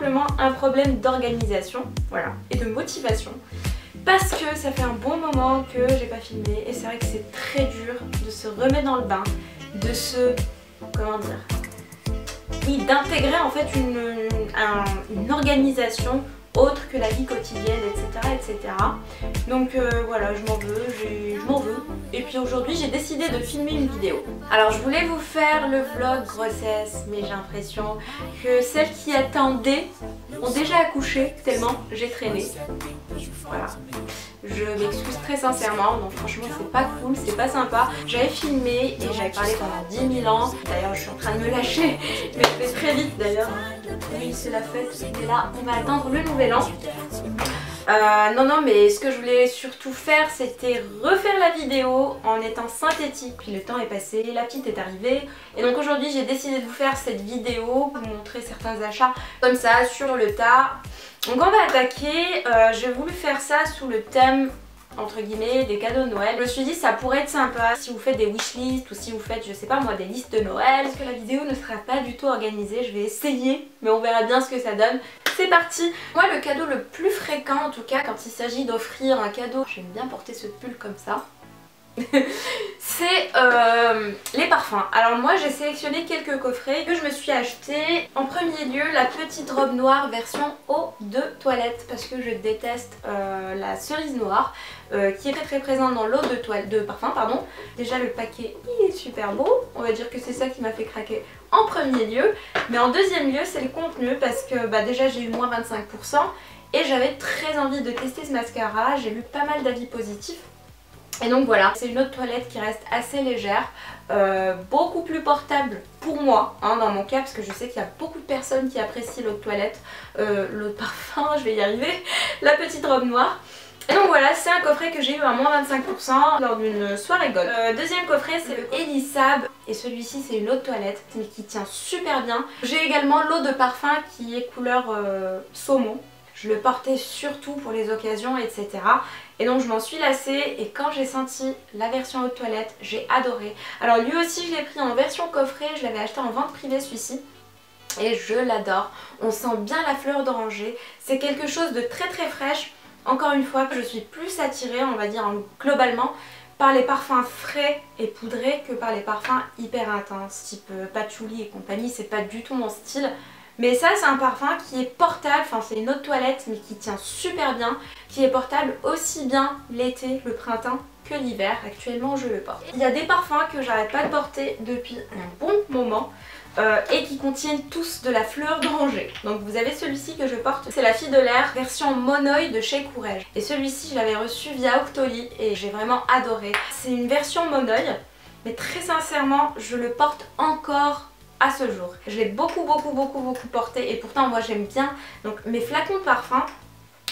simplement un problème d'organisation, voilà, et de motivation. Parce que ça fait un bon moment que j'ai pas filmé et c'est vrai que c'est très dur de se remettre dans le bain, de se... comment dire? Oui, d'intégrer en fait une organisation autre que la vie quotidienne, etc. Donc voilà, je m'en veux. Et puis aujourd'hui j'ai décidé de filmer une vidéo. Alors je voulais vous faire le vlog grossesse, mais j'ai l'impression que celles qui attendaient ont déjà accouché tellement j'ai traîné. Voilà. Je m'excuse très sincèrement, donc franchement c'est pas cool, c'est pas sympa. J'avais filmé et j'avais parlé pendant 10 000 ans. D'ailleurs je suis en train de me lâcher, mais je fais très vite d'ailleurs. Oui c'est la fête, et là on va attendre le nouvel an. Non mais ce que je voulais surtout faire c'était refaire la vidéo en étant synthétique. Puis le temps est passé, la petite est arrivée et donc aujourd'hui j'ai décidé de vous faire cette vidéo pour vous montrer certains achats comme ça sur le tas. Donc on va attaquer, j'ai voulu faire ça sous le thème entre guillemets des cadeaux de Noël. Je me suis dit ça pourrait être sympa si vous faites des wishlists ou si vous faites je sais pas moi des listes de Noël. Parce que la vidéo ne sera pas du tout organisée, je vais essayer mais on verra bien ce que ça donne. C'est parti. Moi le cadeau le plus fréquent en tout cas quand il s'agit d'offrir un cadeau, j'aime bien porter ce pull comme ça. C'est les parfums. Alors moi j'ai sélectionné quelques coffrets que je me suis acheté. En premier lieu la petite robe noire version eau de toilette parce que je déteste la cerise noire qui est très présente dans l'eau de parfum pardon. Déjà le paquet il est super beau, on va dire que c'est ça qui m'a fait craquer en premier lieu. Mais en deuxième lieu c'est le contenu parce que déjà j'ai eu moins 25% et j'avais très envie de tester ce mascara. J'ai lu pas mal d'avis positifs. Et donc voilà, c'est une eau de toilette qui reste assez légère, beaucoup plus portable pour moi, hein, dans mon cas, parce que je sais qu'il y a beaucoup de personnes qui apprécient l'eau de toilette, l'eau de parfum, je vais y arriver, la petite robe noire. Et donc voilà, c'est un coffret que j'ai eu à moins 25% lors d'une soirée gold. Deuxième coffret, c'est le Elisab, et celui-ci c'est une eau de toilette, mais qui tient super bien. J'ai également l'eau de parfum qui est couleur saumon. Je le portais surtout pour les occasions, etc. Et donc je m'en suis lassée et quand j'ai senti la version eau de toilette, j'ai adoré. Alors lui aussi je l'ai pris en version coffret, je l'avais acheté en vente privée celui-ci. Et je l'adore. On sent bien la fleur d'oranger. C'est quelque chose de très fraîche. Encore une fois, je suis plus attirée, on va dire globalement, par les parfums frais et poudrés que par les parfums hyper intenses. Type patchouli et compagnie, c'est pas du tout mon style. Mais ça c'est un parfum qui est portable, enfin c'est une eau de toilette mais qui tient super bien, qui est portable aussi bien l'été, le printemps que l'hiver. Actuellement je le porte. Il y a des parfums que j'arrête pas de porter depuis un bon moment et qui contiennent tous de la fleur d'oranger. Donc vous avez celui-ci que je porte, c'est la Fille de l'air version Monoï de chez Courrèges. Et celui-ci je l'avais reçu via Octoly et j'ai vraiment adoré. C'est une version Monoï mais très sincèrement je le porte encore à ce jour. Je l'ai beaucoup porté et pourtant moi j'aime bien. Donc mes flacons de parfum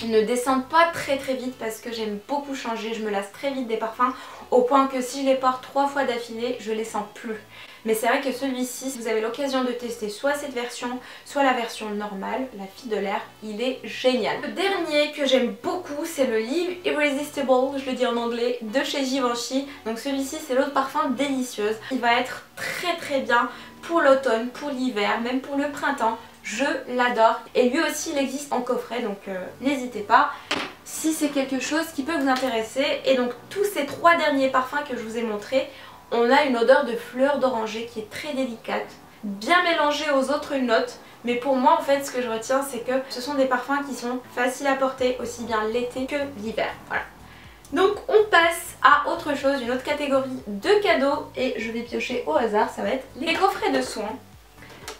ne descendent pas très vite parce que j'aime beaucoup changer, je me lasse très vite des parfums au point que si je les porte 3 fois d'affilée je les sens plus. Mais c'est vrai que celui-ci, si vous avez l'occasion de tester soit cette version, soit la version normale, la Fille de l'air, il est génial. Le dernier que j'aime beaucoup, c'est le Live Irresistible, je le dis en anglais, de chez Givenchy. Donc celui-ci, c'est l'eau de parfum délicieuse. Il va être très bien pour l'automne, pour l'hiver, même pour le printemps. Je l'adore. Et lui aussi, il existe en coffret, donc n'hésitez pas si c'est quelque chose qui peut vous intéresser. Et donc tous ces 3 derniers parfums que je vous ai montrés, on a une odeur de fleur d'oranger qui est très délicate, bien mélangée aux autres notes. Mais pour moi en fait ce que je retiens c'est que ce sont des parfums qui sont faciles à porter aussi bien l'été que l'hiver. Voilà. Donc on passe à autre chose, une autre catégorie de cadeaux et je vais piocher au hasard, ça va être les coffrets de soins.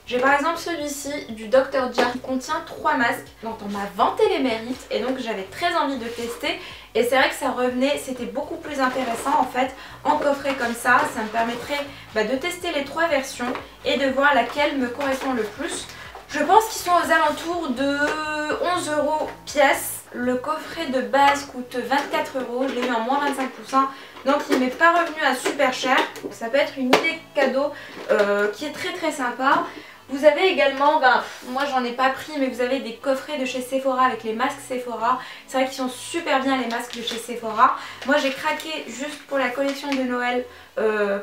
J'ai par exemple celui-ci du Dr. Jar qui contient 3 masques dont on m'a vanté les mérites et donc j'avais très envie de tester et c'est vrai que ça revenait, c'était beaucoup plus intéressant en fait en coffret comme ça me permettrait de tester les 3 versions et de voir laquelle me correspond le plus. Je pense qu'ils sont aux alentours de 11 € pièce. Le coffret de base coûte 24 €, je l'ai eu en moins 25%, donc il m'est pas revenu à super cher. Donc ça peut être une idée cadeau qui est très sympa. Vous avez également, moi j'en ai pas pris, mais vous avez des coffrets de chez Sephora avec les masques Sephora. C'est vrai qu'ils sont super bien les masques de chez Sephora. Moi j'ai craqué juste pour la collection de Noël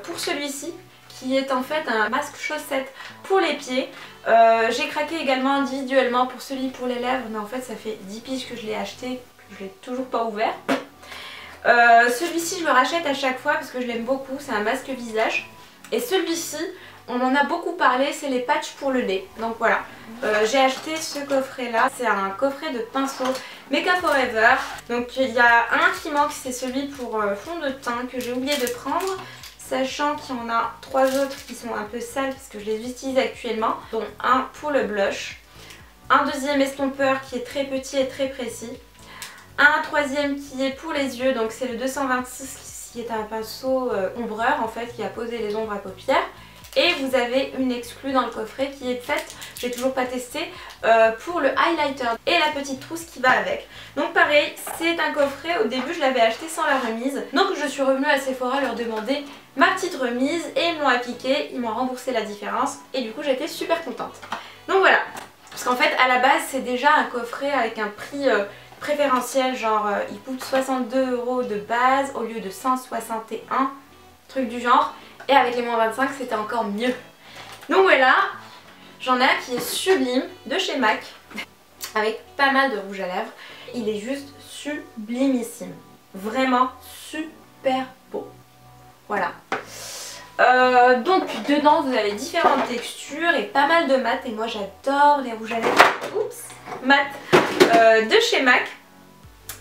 pour celui-ci, qui est en fait un masque chaussette pour les pieds. J'ai craqué également individuellement pour celui pour les lèvres, mais en fait ça fait 10 piges que je l'ai acheté, je l'ai toujours pas ouvert. Celui-ci je le rachète à chaque fois parce que je l'aime beaucoup, c'est un masque visage. Et celui-ci, on en a beaucoup parlé, c'est les patchs pour le nez. Donc voilà, j'ai acheté ce coffret là, c'est un coffret de pinceaux Make-up Forever. Donc il y a un qui manque, c'est celui pour fond de teint que j'ai oublié de prendre. Sachant qu'il y en a 3 autres qui sont un peu sales parce que je les utilise actuellement. Dont un pour le blush, un deuxième estompeur qui est très petit et très précis, un troisième qui est pour les yeux, donc c'est le 226 qui est un pinceau ombreur en fait qui a posé les ombres à paupières. Et vous avez une exclue dans le coffret qui est faite, j'ai toujours pas testé, pour le highlighter et la petite trousse qui va avec. Donc pareil, c'est un coffret, au début je l'avais acheté sans la remise. Donc je suis revenue à Sephora leur demander ma petite remise et ils m'ont appliqué, ils m'ont remboursé la différence et du coup j'étais super contente. Donc voilà, parce qu'en fait à la base c'est déjà un coffret avec un prix préférentiel, genre il coûte 62 € de base au lieu de 161, truc du genre. Et avec les moins 25 c'était encore mieux. Donc voilà, j'en ai un qui est sublime de chez MAC avec pas mal de rouge à lèvres. Il est juste sublimissime. Vraiment super beau. Voilà. Donc dedans vous avez différentes textures et pas mal de mat. Et moi j'adore les rouges à lèvres mat de chez MAC.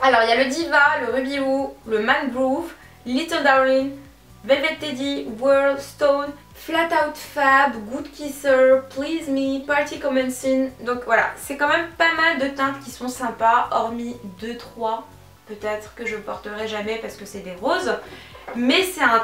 Alors il y a le Diva, le Ruby Woo, le Man Groove, Little Darling, Velvet Teddy, World Stone, Flat Out Fab, Good Kisser, Please Me, Party Commencing. Donc voilà, c'est quand même pas mal de teintes qui sont sympas, hormis 2-3 peut-être que je porterai jamais parce que c'est des roses. Mais c'est un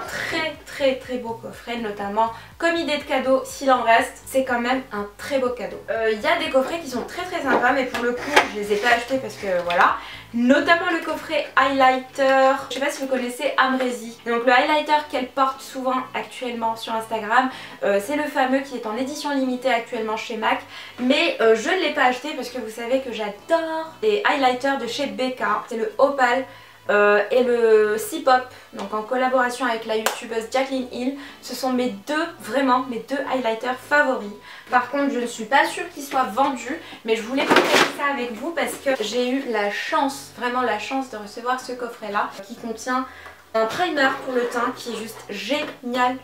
très beau coffret, notamment comme idée de cadeau s'il en reste, c'est quand même un très beau cadeau. Il y a des coffrets qui sont très sympas, mais pour le coup je les ai pas achetés parce que voilà. Notamment le coffret highlighter, je sais pas si vous connaissez Amrezy. Donc le highlighter qu'elle porte souvent actuellement sur Instagram, c'est le fameux qui est en édition limitée actuellement chez MAC. Mais je ne l'ai pas acheté parce que vous savez que j'adore les highlighters de chez BK. C'est le Opal et le C-Pop, donc en collaboration avec la youtubeuse Jacqueline Hill. Ce sont mes vraiment mes deux highlighters favoris. Par contre je ne suis pas sûre qu'ils soient vendus, mais je voulais partager ça avec vous parce que j'ai eu la chance, vraiment la chance de recevoir ce coffret là qui contient un primer pour le teint qui est juste génial.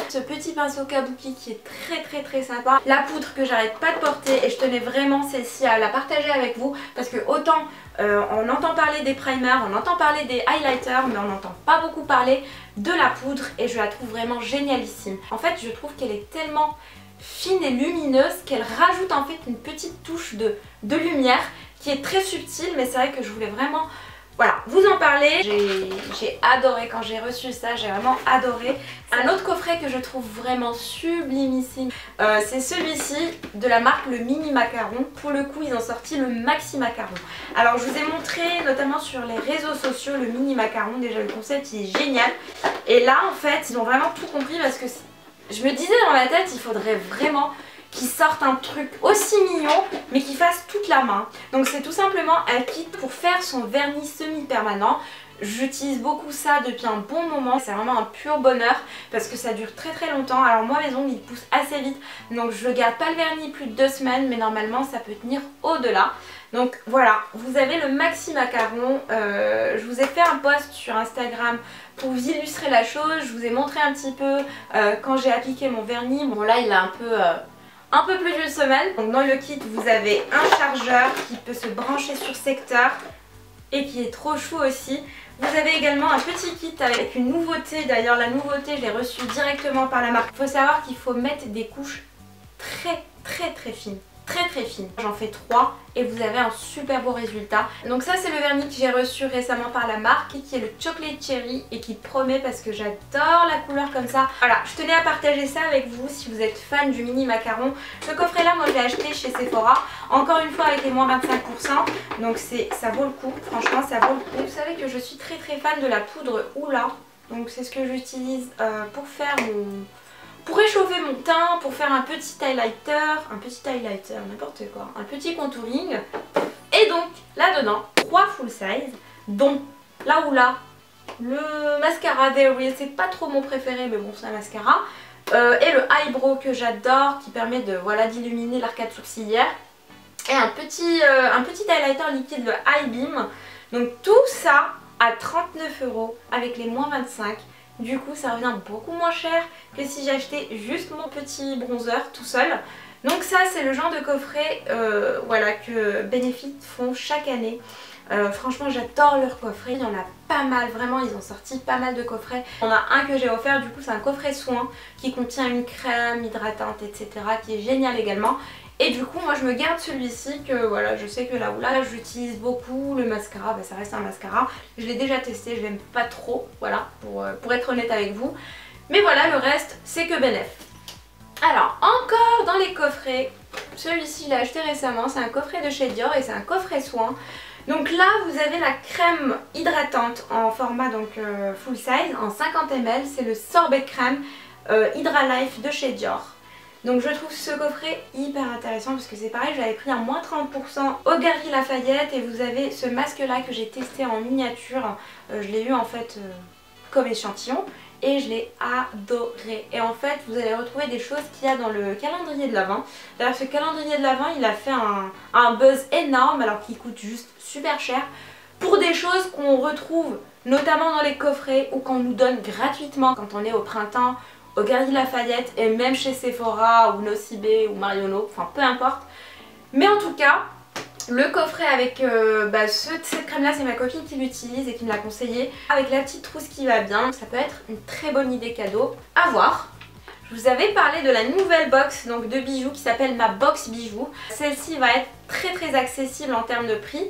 Ce petit pinceau kabuki qui est très sympa. La poudre que j'arrête pas de porter et je tenais vraiment celle-ci à la partager avec vous parce que autant on entend parler des primers, on entend parler des highlighters, mais on n'entend pas beaucoup parler de la poudre et je la trouve vraiment génialissime. En fait je trouve qu'elle est tellement fine et lumineuse qu'elle rajoute en fait une petite touche de lumière qui est très subtile, mais c'est vrai que je voulais vraiment... Voilà, vous en parler, j'ai adoré quand j'ai reçu ça, j'ai vraiment adoré. Un autre coffret que je trouve vraiment sublimissime, c'est celui-ci de la marque le Mini Macaron. Pour le coup, ils ont sorti le Maxi Macaron. Alors je vous ai montré notamment sur les réseaux sociaux le Mini Macaron, déjà le concept il est génial. Et là en fait, ils ont vraiment tout compris parce que je me disais dans ma tête, il faudrait vraiment... qui sortent un truc aussi mignon mais qui fasse toute la main. Donc c'est tout simplement un kit pour faire son vernis semi-permanent. J'utilise beaucoup ça depuis un bon moment, c'est vraiment un pur bonheur parce que ça dure très longtemps. Alors moi mes ongles ils poussent assez vite donc je ne garde pas le vernis plus de 2 semaines, mais normalement ça peut tenir au-delà. Donc voilà, vous avez le Maxi Macaron, je vous ai fait un post sur Instagram pour vous illustrer la chose, je vous ai montré un petit peu quand j'ai appliqué mon vernis. Bon là il a un peu plus d'une semaine. Donc dans le kit vous avez un chargeur qui peut se brancher sur secteur et qui est trop chou aussi. Vous avez également un petit kit avec une nouveauté, d'ailleurs la nouveauté je l'ai reçue directement par la marque. Il faut savoir qu'il faut mettre des couches très fines. Très fine. J'en fais 3 et vous avez un super beau résultat. Donc ça c'est le vernis que j'ai reçu récemment par la marque et qui est le Chocolate Cherry et qui promet parce que j'adore la couleur comme ça. Voilà, je tenais à partager ça avec vous si vous êtes fan du Mini Macaron. Ce coffret là moi je l'ai acheté chez Sephora, encore une fois avec les moins 25%, donc ça vaut le coup, franchement ça vaut le coup. Vous savez que je suis très fan de la poudre Oula, donc c'est ce que j'utilise pour faire pour réchauffer mon teint, pour faire un petit highlighter, n'importe quoi, un petit contouring. Et donc là dedans 3 full size, dont la Oula le mascara There Real, c'est pas trop mon préféré mais bon c'est un mascara. Et le eyebrow que j'adore qui permet de voilà d'illuminer l'arcade sourcilière. Et un petit highlighter liquide, le Eye Beam. Donc tout ça à 39 € avec les moins 25. Du coup ça revient beaucoup moins cher que si j'achetais juste mon petit bronzer tout seul. Donc ça c'est le genre de coffret voilà, que Benefit font chaque année. Franchement j'adore leurs coffrets, il y en a pas mal, vraiment ils ont sorti pas mal de coffrets. On a un que j'ai offert, du coup c'est un coffret soin qui contient une crème hydratante etc, qui est génial également. Et du coup moi je me garde celui-ci que voilà, je sais que là où là j'utilise beaucoup. Le mascara, bah, ça reste un mascara, je l'ai déjà testé, je l'aime pas trop, voilà, pour être honnête avec vous. Mais voilà, le reste c'est que Benef. Alors encore dans les coffrets, celui-ci je l'ai acheté récemment, c'est un coffret de chez Dior et c'est un coffret soin. Donc là vous avez la crème hydratante en format donc full size en 50 ml, c'est le sorbet crème Hydra Life de chez Dior. Donc je trouve ce coffret hyper intéressant parce que c'est pareil, j'avais pris un moins 30% au Galeries Lafayette et vous avez ce masque là que j'ai testé en miniature, je l'ai eu en fait comme échantillon et je l'ai adoré. Et en fait vous allez retrouver des choses qu'il y a dans le calendrier de l'Avent. D'ailleurs ce calendrier de l'Avent il a fait un buzz énorme alors qu'il coûte juste super cher pour des choses qu'on retrouve notamment dans les coffrets ou qu'on nous donne gratuitement quand on est au printemps au Galeries Lafayette et même chez Sephora ou Nocibé ou Marionneau, enfin peu importe. Mais en tout cas, le coffret avec cette crème là, c'est ma copine qui l'utilise et qui me l'a conseillé, avec la petite trousse qui va bien, ça peut être une très bonne idée cadeau à voir. Je vous avais parlé de la nouvelle box donc, de bijoux qui s'appelle ma box bijoux. Celle-ci va être très accessible en termes de prix.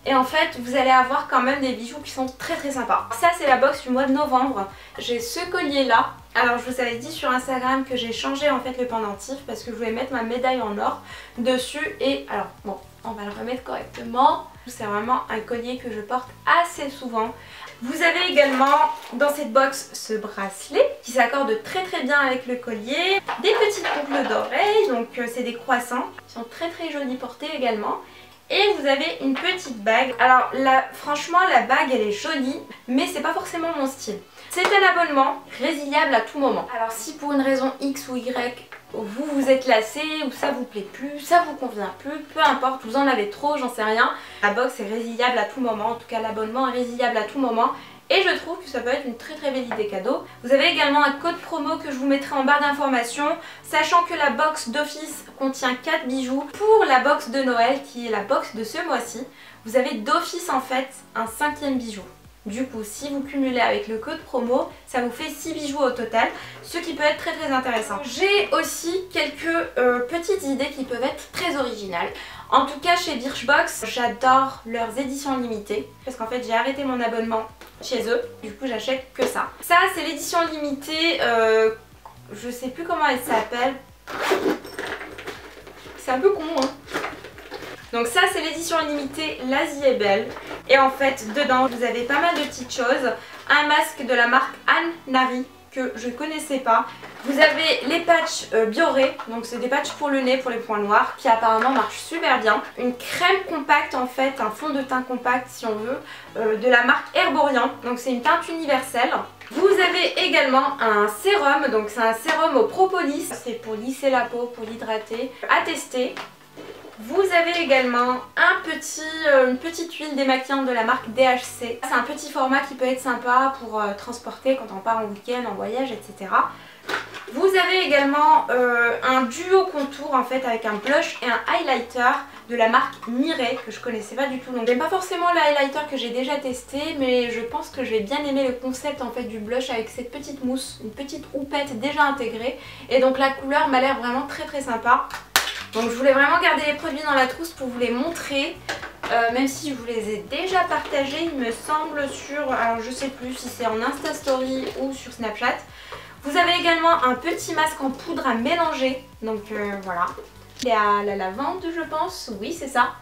Et en fait vous allez avoir quand même des bijoux qui sont très sympas. Ça c'est la box du mois de novembre. J'ai ce collier là. Alors je vous avais dit sur Instagram que j'ai changé en fait le pendentif parce que je voulais mettre ma médaille en or dessus. Et alors bon, on va le remettre correctement. C'est vraiment un collier que je porte assez souvent. Vous avez également dans cette box ce bracelet qui s'accorde très bien avec le collier. Des petites boucles d'oreilles, donc c'est des croissants qui sont très jolis portés également. Et vous avez une petite bague. Alors là, franchement la bague elle est jolie mais c'est pas forcément mon style. C'est un abonnement résiliable à tout moment. Alors si pour une raison X ou Y vous êtes lassé ou ça vous plaît plus, ça vous convient plus, peu importe, vous en avez trop, j'en sais rien. La box est résiliable à tout moment, en tout cas l'abonnement est résiliable à tout moment. Et je trouve que ça peut être une très belle idée cadeau. Vous avez également un code promo que je vous mettrai en barre d'informations, sachant que la box d'office contient 4 bijoux. Pour la box de Noël, qui est la box de ce mois-ci, vous avez d'office en fait un 5e bijou. Du coup, si vous cumulez avec le code promo, ça vous fait 6 bijoux au total, ce qui peut être très intéressant. J'ai aussi quelques petites idées qui peuvent être très originales. En tout cas chez Birchbox, j'adore leurs éditions limitées parce qu'en fait j'ai arrêté mon abonnement chez eux, du coup j'achète que ça. Ça c'est l'édition limitée, je sais plus comment elle s'appelle, c'est un peu con hein. Donc ça c'est l'édition limitée l'Asie est belle et en fait dedans vous avez pas mal de petites choses. Un masque de la marque Anne Nari que je connaissais pas. Vous avez les patchs Bioré, donc c'est des patchs pour le nez, pour les points noirs, qui apparemment marchent super bien. Une crème compacte en fait, un fond de teint compact si on veut, de la marque Herborian, donc c'est une teinte universelle. Vous avez également un sérum, donc c'est un sérum au propolis, c'est pour lisser la peau, pour l'hydrater, à tester. Vous avez également une petite huile démaquillante de la marque DHC. C'est un petit format qui peut être sympa pour transporter quand on part en week-end, en voyage, etc. Vous avez également un duo contour en fait avec un blush et un highlighter de la marque Mireille que je connaissais pas du tout. Donc j'aime pas forcément le highlighter que j'ai déjà testé, mais je pense que je vais bien aimer le concept en fait du blush avec cette petite mousse, une petite houppette déjà intégrée. Et donc la couleur m'a l'air vraiment très sympa. Donc je voulais vraiment garder les produits dans la trousse pour vous les montrer, même si je vous les ai déjà partagés, il me semble sur, alors je sais plus si c'est en Insta Story ou sur Snapchat. Vous avez également un petit masque en poudre à mélanger, donc voilà. Il est à la lavande je pense, oui c'est ça.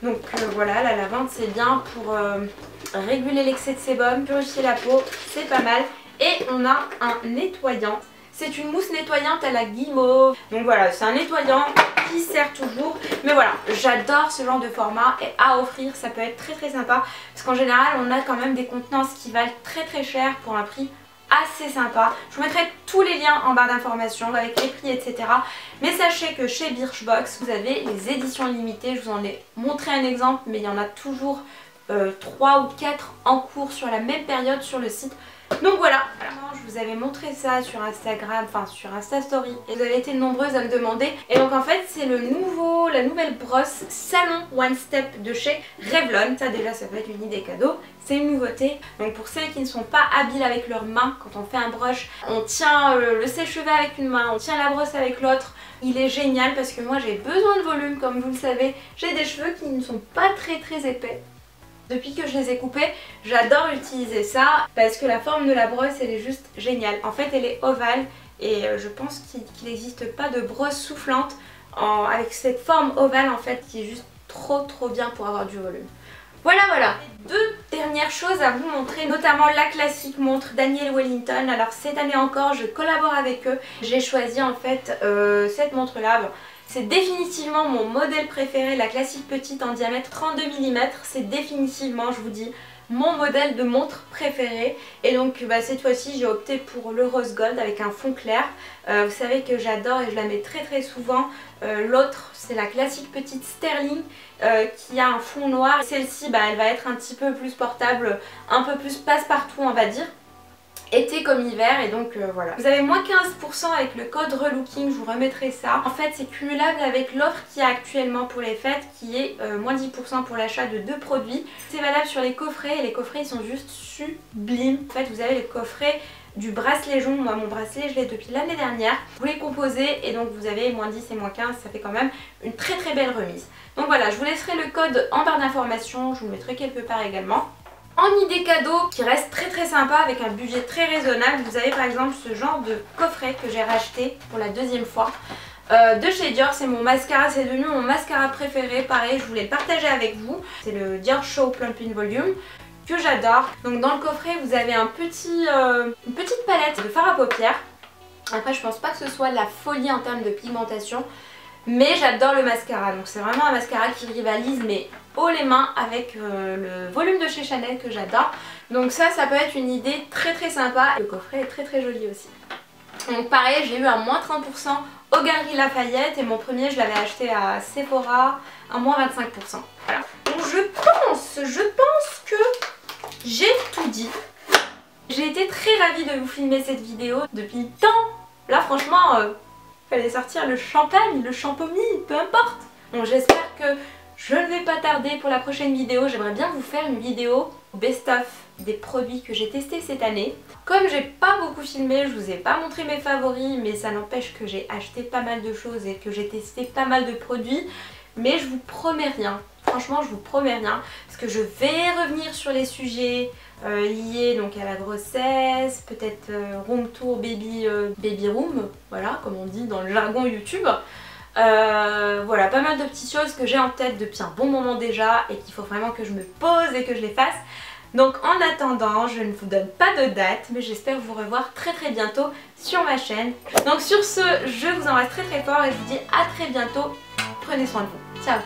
Donc voilà, la lavande c'est bien pour réguler l'excès de sébum, purifier la peau, c'est pas mal. Et on a un nettoyant C'est une mousse nettoyante à la guimauve. Donc voilà, c'est un nettoyant qui sert toujours. Mais voilà, j'adore ce genre de format et à offrir, ça peut être très sympa. Parce qu'en général, on a quand même des contenances qui valent très cher pour un prix assez sympa. Je vous mettrai tous les liens en barre d'informations avec les prix, etc. Mais sachez que chez Birchbox, vous avez les éditions limitées. Je vous en ai montré un exemple, mais il y en a toujours 3 ou 4 en cours sur la même période sur le site. Donc voilà, je vous avais montré ça sur Instagram, enfin sur Insta Story, et vous avez été nombreuses à me demander. Et donc en fait c'est la nouvelle brosse Salon One Step de chez Revlon. Ça déjà ça peut être une idée cadeau, c'est une nouveauté. Donc pour celles qui ne sont pas habiles avec leurs mains, quand on fait un brush, on tient le sèche-cheveux avec une main, on tient la brosse avec l'autre. Il est génial parce que moi j'ai besoin de volume, comme vous le savez, j'ai des cheveux qui ne sont pas très épais. Depuis que je les ai coupés, j'adore utiliser ça parce que la forme de la brosse elle est juste géniale. En fait elle est ovale et je pense qu'il n'existe pas de brosse soufflante avec cette forme ovale en fait qui est juste trop bien pour avoir du volume. Voilà. Deux dernières choses à vous montrer, notamment la classique montre Daniel Wellington. Alors cette année encore je collabore avec eux. J'ai choisi en fait cette montre là. Bon, c'est définitivement mon modèle préféré, la classique petite en diamètre 32 mm. C'est définitivement, je vous dis, mon modèle de montre préféré. Et donc cette fois-ci j'ai opté pour le rose gold avec un fond clair. Vous savez que j'adore et je la mets très souvent. L'autre c'est la classique petite sterling qui a un fond noir. Celle-ci elle va être un petit peu plus portable, un peu plus passe-partout on va dire. Été comme hiver et donc voilà. Vous avez moins 15% avec le code relooking, je vous remettrai ça. En fait c'est cumulable avec l'offre qu'il y a actuellement pour les fêtes qui est moins 10% pour l'achat de 2 produits. C'est valable sur les coffrets et les coffrets ils sont juste sublimes. En fait vous avez les coffrets du bracelet jaune, moi mon bracelet je l'ai depuis l'année dernière. Vous les composez et donc vous avez moins 10 et moins 15, ça fait quand même une très belle remise. Donc voilà, je vous laisserai le code en barre d'informations, je vous le mettrai quelque part également. En idée cadeau qui reste très sympa avec un budget très raisonnable, vous avez par exemple ce genre de coffret que j'ai racheté pour la deuxième fois de chez Dior. C'est mon mascara, c'est devenu mon mascara préféré, pareil je voulais le partager avec vous. C'est le Dior Show Plumping Volume que j'adore. Donc dans le coffret vous avez une petite palette de fard à paupières. Après je pense pas que ce soit la folie en termes de pigmentation, mais j'adore le mascara. Donc c'est vraiment un mascara qui rivalise mais haut les mains avec le volume de chez Chanel que j'adore. Donc ça peut être une idée très sympa. Le coffret est très joli aussi. Donc pareil j'ai eu un moins 30% au Galeries Lafayette et mon premier je l'avais acheté à Sephora à moins 25%. Voilà. Donc je pense que j'ai tout dit. J'ai été très ravie de vous filmer cette vidéo depuis le temps. Là franchement fallait sortir le champagne, le champomis, peu importe. Donc j'espère que je ne vais pas tarder pour la prochaine vidéo. J'aimerais bien vous faire une vidéo best-of des produits que j'ai testés cette année. Comme j'ai pas beaucoup filmé, je vous ai pas montré mes favoris, mais ça n'empêche que j'ai acheté pas mal de choses et que j'ai testé pas mal de produits. Mais je vous promets rien, franchement je vous promets rien, parce que je vais revenir sur les sujets liés donc à la grossesse, peut-être room tour baby room, voilà comme on dit dans le jargon YouTube. Voilà, pas mal de petites choses que j'ai en tête depuis un bon moment déjà et qu'il faut vraiment que je me pose et que je les fasse. Donc en attendant, je ne vous donne pas de date, mais j'espère vous revoir très bientôt sur ma chaîne. Donc sur ce, je vous embrasse très fort et je vous dis à très bientôt. Prenez soin de vous. Ciao.